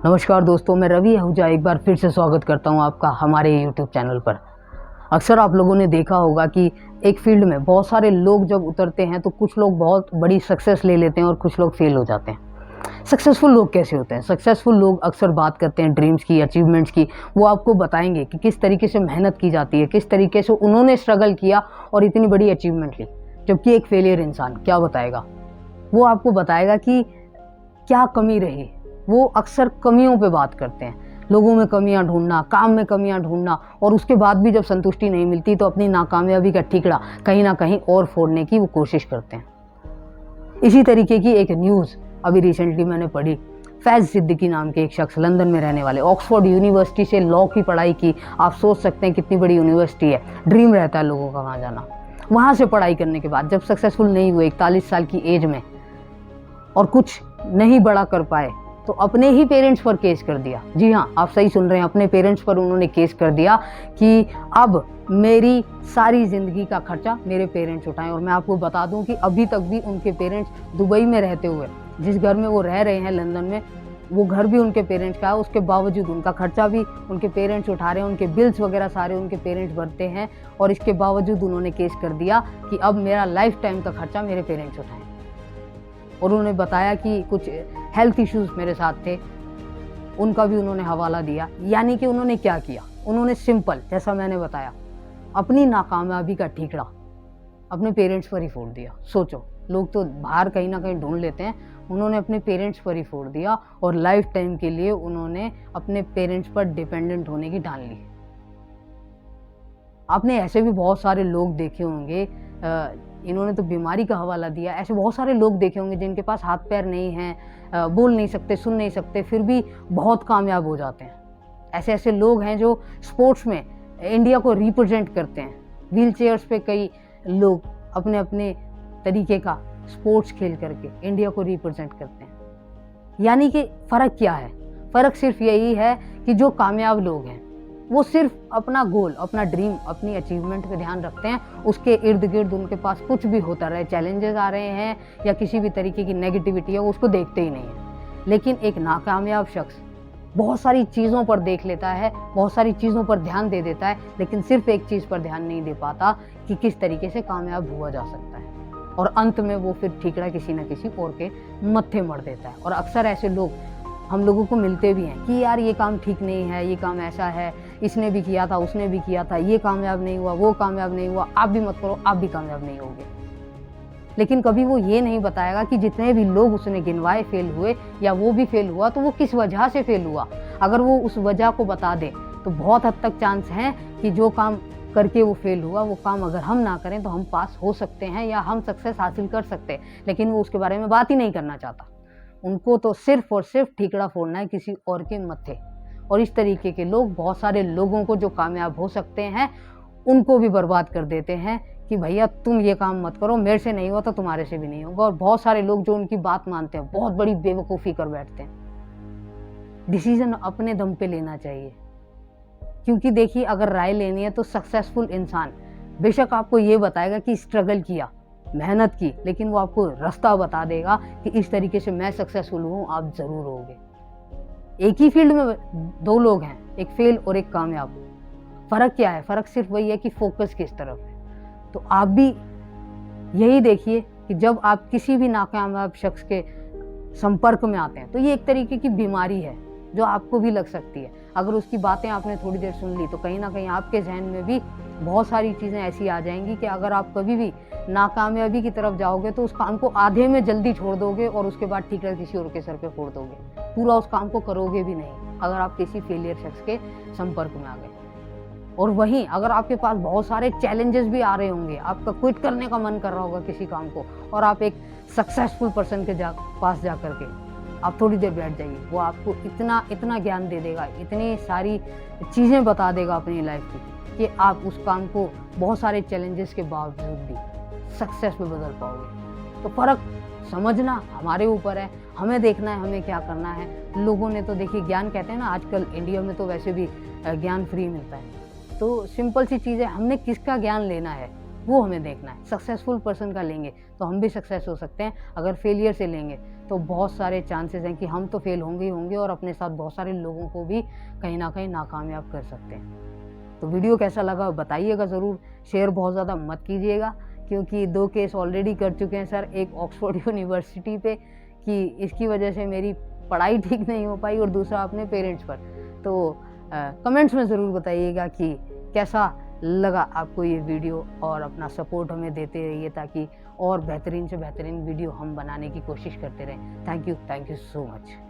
नमस्कार दोस्तों, मैं रवि आहूजा एक बार फिर से स्वागत करता हूं आपका हमारे यूट्यूब चैनल पर। अक्सर आप लोगों ने देखा होगा कि एक फील्ड में बहुत सारे लोग जब उतरते हैं तो कुछ लोग बहुत बड़ी सक्सेस ले लेते हैं और कुछ लोग फेल हो जाते हैं। सक्सेसफुल लोग कैसे होते हैं? सक्सेसफुल लोग अक्सर बात करते हैं ड्रीम्स की, अचीवमेंट्स की। वो आपको बताएंगे कि किस तरीके से मेहनत की जाती है, किस तरीके से उन्होंने स्ट्रगल किया और इतनी बड़ी अचीवमेंट ली। जबकि एक फेलियर इंसान क्या बताएगा? वो आपको बताएगा कि क्या कमी रही। वो अक्सर कमियों पे बात करते हैं, लोगों में कमियां ढूंढना, काम में कमियां ढूंढना, और उसके बाद भी जब संतुष्टि नहीं मिलती तो अपनी नाकामयाबी का ठिकरा कहीं ना कहीं और फोड़ने की वो कोशिश करते हैं। इसी तरीके की एक न्यूज़ अभी रिसेंटली मैंने पढ़ी। फैज़ सिद्दीकी नाम के एक शख्स, लंदन में रहने वाले, ऑक्सफोर्ड यूनिवर्सिटी से लॉ की पढ़ाई की। आप सोच सकते हैं कितनी बड़ी यूनिवर्सिटी है, ड्रीम रहता है लोगों का वहाँ जाना। वहाँ से पढ़ाई करने के बाद जब सक्सेसफुल नहीं हुए 41 साल की एज में और कुछ नहीं बड़ा कर पाए तो अपने ही पेरेंट्स पर केस कर दिया। जी हाँ, आप सही सुन रहे हैं, अपने पेरेंट्स पर उन्होंने केस कर दिया कि अब मेरी सारी ज़िंदगी का खर्चा मेरे पेरेंट्स उठाएं। और मैं आपको बता दूं कि अभी तक भी उनके पेरेंट्स दुबई में रहते हुए, जिस घर में वो रह रहे हैं लंदन में, वो घर भी उनके पेरेंट्स का है। उसके बावजूद उनका खर्चा भी उनके पेरेंट्स उठा रहे हैं, उनके बिल्स वगैरह सारे उनके पेरेंट्स भरते हैं। और इसके बावजूद उन्होंने केस कर दिया कि अब मेरा लाइफ टाइम का खर्चा मेरे पेरेंट्स उठाएं। और उन्होंने बताया कि कुछ हेल्थ इश्यूज़ मेरे साथ थे, उनका भी उन्होंने हवाला दिया। यानी कि उन्होंने क्या किया? उन्होंने सिंपल, जैसा मैंने बताया, अपनी नाकामयाबी का ठीकरा अपने पेरेंट्स पर ही फोड़ दिया। सोचो, लोग तो बाहर कहीं ना कहीं ढूंढ लेते हैं, उन्होंने अपने पेरेंट्स पर ही फोड़ दिया और लाइफ टाइम के लिए उन्होंने अपने पेरेंट्स पर डिपेंडेंट होने की ठान ली। आपने ऐसे भी बहुत सारे लोग देखे होंगे, इन्होंने तो बीमारी का हवाला दिया, ऐसे बहुत सारे लोग देखे होंगे जिनके पास हाथ पैर नहीं हैं, बोल नहीं सकते, सुन नहीं सकते, फिर भी बहुत कामयाब हो जाते हैं। ऐसे ऐसे लोग हैं जो स्पोर्ट्स में इंडिया को रिप्रेजेंट करते हैं। व्हील चेयर्स पे कई लोग अपने अपने तरीके का स्पोर्ट्स खेल करके इंडिया को रिप्रेजेंट करते हैं। यानी कि फ़र्क क्या है? फ़र्क सिर्फ यही है कि जो कामयाब लोग हैं वो सिर्फ अपना गोल, अपना ड्रीम, अपनी अचीवमेंट पे ध्यान रखते हैं। उसके इर्द गिर्द उनके पास कुछ भी होता रहे, चैलेंजेस आ रहे हैं या किसी भी तरीके की नेगेटिविटी है, उसको देखते ही नहीं है। लेकिन एक नाकामयाब शख्स बहुत सारी चीज़ों पर देख लेता है, बहुत सारी चीज़ों पर ध्यान दे देता है, लेकिन सिर्फ एक चीज़ पर ध्यान नहीं दे पाता कि किस तरीके से कामयाब हुआ जा सकता है। और अंत में वो फिर ठीकरा किसी न किसी और के मत्थे मर देता है। और अक्सर ऐसे लोग हम लोगों को मिलते भी हैं कि यार ये काम ठीक नहीं है, ये काम ऐसा है, इसने भी किया था, उसने भी किया था, ये कामयाब नहीं हुआ, वो कामयाब नहीं हुआ, आप भी मत करो, आप भी कामयाब नहीं होगे। लेकिन कभी वो ये नहीं बताएगा कि जितने भी लोग उसने गिनवाए फेल हुए या वो भी फेल हुआ तो वो किस वजह से फेल हुआ। अगर वो उस वजह को बता दे तो बहुत हद तक चांस है कि जो काम करके वो फेल हुआ, वो काम अगर हम ना करें तो हम पास हो सकते हैं या हम सक्सेस हासिल कर सकते हैं। लेकिन वो उसके बारे में बात ही नहीं करना चाहता। उनको तो सिर्फ और सिर्फ ठीकरा फोड़ना है किसी और के मत्थे। और इस तरीके के लोग बहुत सारे लोगों को जो कामयाब हो सकते हैं उनको भी बर्बाद कर देते हैं कि भैया तुम ये काम मत करो, मेरे से नहीं हुआ तो तुम्हारे से भी नहीं होगा। और बहुत सारे लोग जो उनकी बात मानते हैं बहुत बड़ी बेवकूफ़ी कर बैठते हैं। डिसीजन अपने दम पे लेना चाहिए, क्योंकि देखिए अगर राय लेनी है तो सक्सेसफुल इंसान बेशक आपको ये बताएगा कि स्ट्रगल किया, मेहनत की, लेकिन वो आपको रास्ता बता देगा कि इस तरीके से मैं सक्सेसफुल हूँ, आप ज़रूर होगे। एक ही फील्ड में दो लोग हैं, एक फेल और एक कामयाब। फ़र्क क्या है? फ़र्क सिर्फ वही है कि फोकस किस तरफ है। तो आप भी यही देखिए कि जब आप किसी भी नाकामयाब शख्स के संपर्क में आते हैं तो ये एक तरीके की बीमारी है जो आपको भी लग सकती है। अगर उसकी बातें आपने थोड़ी देर सुन ली तो कहीं ना कहीं आपके जहन में भी बहुत सारी चीज़ें ऐसी आ जाएंगी कि अगर आप कभी भी नाकामयाबी की तरफ जाओगे तो उस काम को आधे में जल्दी छोड़ दोगे और उसके बाद ठीकरा किसी और के सर पे फोड़ दोगे। पूरा उस काम को करोगे भी नहीं अगर आप किसी फेलियर शख्स के संपर्क में आ गए। और वहीं अगर आपके पास बहुत सारे चैलेंजेस भी आ रहे होंगे, आपका क्विट करने का मन कर रहा होगा किसी काम को, और आप एक सक्सेसफुल पर्सन के पास जा कर के आप थोड़ी देर बैठ जाइए, वो आपको इतना इतना ज्ञान दे देगा, इतनी सारी चीज़ें बता देगा अपनी लाइफ की कि आप उस काम को बहुत सारे चैलेंजेस के बावजूद भी सक्सेस में बदल पाओगे। तो फ़र्क समझना हमारे ऊपर है, हमें देखना है हमें क्या करना है। लोगों ने तो देखिए ज्ञान कहते हैं ना, आजकल इंडिया में तो वैसे भी ज्ञान फ्री मिलता है। तो सिंपल सी चीज़ है, हमने किसका ज्ञान लेना है वो हमें देखना है। सक्सेसफुल पर्सन का लेंगे तो हम भी सक्सेस हो सकते हैं, अगर फेलियर से लेंगे तो बहुत सारे चांसेस हैं कि हम तो फेल होंगे ही होंगे और अपने साथ बहुत सारे लोगों को भी कहीं ना कहीं नाकामयाब कर सकते हैं। तो वीडियो कैसा लगा बताइएगा ज़रूर, शेयर बहुत ज़्यादा मत कीजिएगा, क्योंकि 2 केस ऑलरेडी कर चुके हैं सर, एक ऑक्सफोर्ड यूनिवर्सिटी पे कि इसकी वजह से मेरी पढ़ाई ठीक नहीं हो पाई और दूसरा अपने पेरेंट्स पर। तो कमेंट्स में ज़रूर बताइएगा कि कैसा लगा आपको ये वीडियो, और अपना सपोर्ट हमें देते रहिए ताकि और बेहतरीन से बेहतरीन वीडियो हम बनाने की कोशिश करते रहें। Thank you so much.